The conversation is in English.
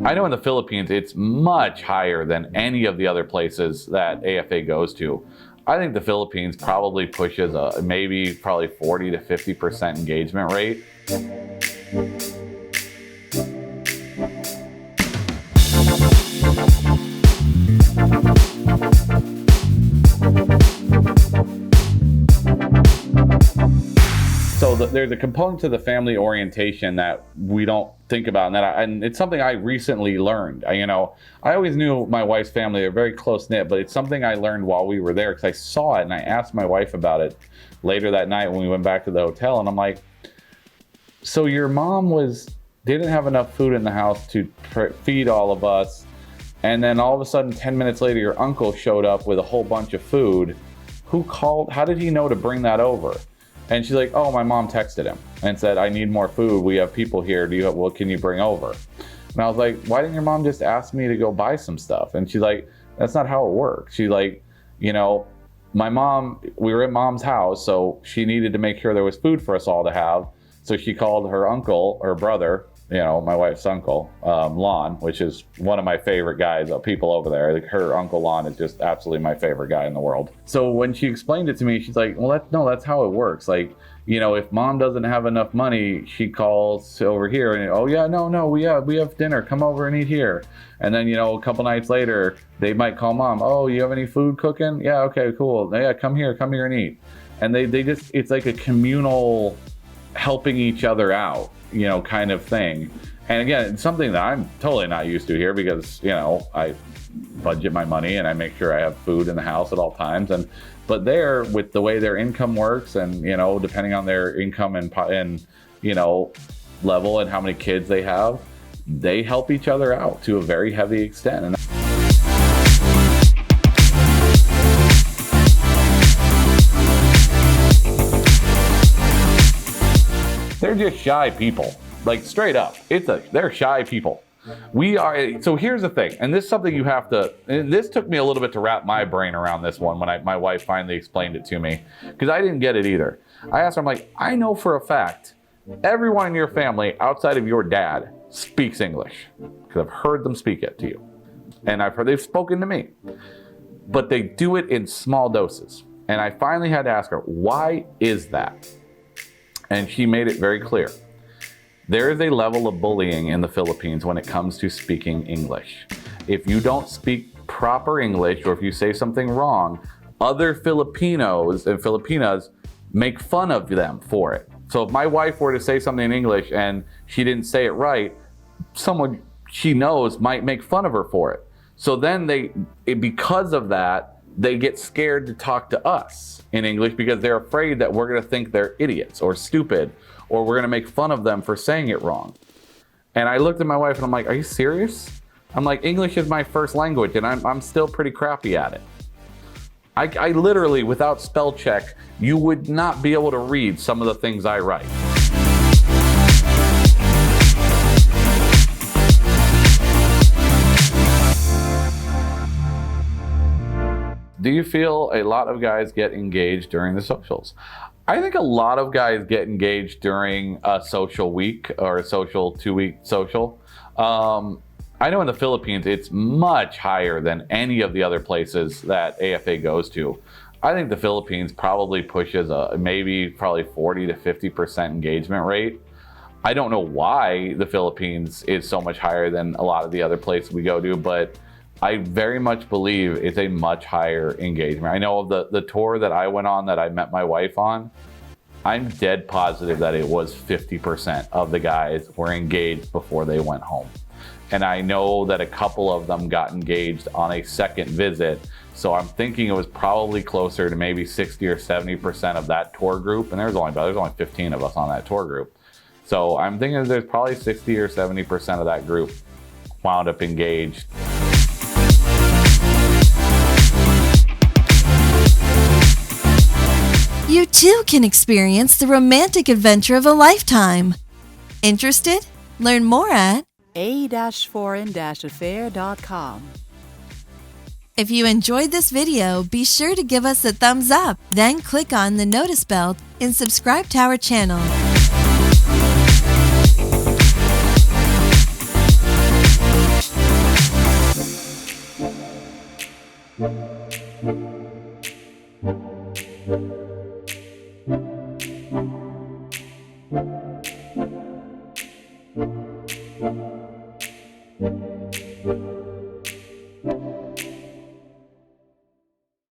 I know in the Philippines, it's much higher than any of the other places that AFA goes to. I think the Philippines probably pushes a probably 40 to 50% engagement rate. So there's a component to the family orientation that we don't think about, and it's something I recently learned. I always knew my wife's family are very close knit, but it's something I learned while we were there because I saw it and I asked my wife about it later that night when we went back to the hotel, and I'm like, so your mom didn't have enough food in the house to feed all of us, and then all of a sudden 10 minutes later your uncle showed up with a whole bunch of food. Who called? How did he know to bring that over? And she's like, oh, my mom texted him and said, I need more food. We have people here. What can you bring over? And I was like, why didn't your mom just ask me to go buy some stuff? And she's like, that's not how it works. She's like, my mom, we were at mom's house, so she needed to make sure there was food for us all to have. So she called her uncle, her brother, my wife's uncle, Lon, which is one of my favorite guys, people over there. Like, her uncle Lon is just absolutely my favorite guy in the world. So when she explained it to me, she's like, well, that's how it works. Like, if mom doesn't have enough money, she calls over here and, oh yeah, no, we have dinner. Come over and eat here. And then, a couple nights later, they might call mom, oh, you have any food cooking? Yeah, okay, cool. Yeah, come here and eat. And they just, it's like a communal helping each other out, kind of thing. And again, it's something that I'm totally not used to here because, I budget my money and I make sure I have food in the house at all times. But there, with the way their income works and, depending on their income and level and how many kids they have, they help each other out to a very heavy extent. And they're just shy people, like straight up. They're shy people. So here's the thing, and this is something this took me a little bit to wrap my brain around this one when my wife finally explained it to me, because I didn't get it either. I asked her, I'm like, I know for a fact, everyone in your family outside of your dad speaks English, because I've heard them speak it to you. And I've heard they've spoken to me, but they do it in small doses. And I finally had to ask her, why is that? And she made it very clear. There is a level of bullying in the Philippines when it comes to speaking English. If you don't speak proper English, or if you say something wrong, other Filipinos and Filipinas make fun of them for it. So if my wife were to say something in English and she didn't say it right, someone she knows might make fun of her for it. So then because of that, they get scared to talk to us in English because they're afraid that we're going to think they're idiots or stupid, or we're going to make fun of them for saying it wrong. And I looked at my wife and I'm like, are you serious? I'm like, English is my first language and I'm still pretty crappy at it. I literally, without spell check, you would not be able to read some of the things I write. Do you feel a lot of guys get engaged during the socials? I think a lot of guys get engaged during a social week or a social 2-week social. I know in the Philippines, it's much higher than any of the other places that AFA goes to. I think the Philippines probably pushes probably 40 to 50% engagement rate. I don't know why the Philippines is so much higher than a lot of the other places we go to, but I very much believe it's a much higher engagement. I know of the tour that I went on that I met my wife on, I'm dead positive that it was 50% of the guys were engaged before they went home. And I know that a couple of them got engaged on a second visit. So I'm thinking it was probably closer to maybe 60 or 70% of that tour group. And there's only 15 of us on that tour group. So I'm thinking there's probably 60 or 70% of that group wound up engaged. You too can experience the romantic adventure of a lifetime. Interested? Learn more at a-foreign-affair.com. If you enjoyed this video, be sure to give us a thumbs up, then click on the notice bell and subscribe to our channel.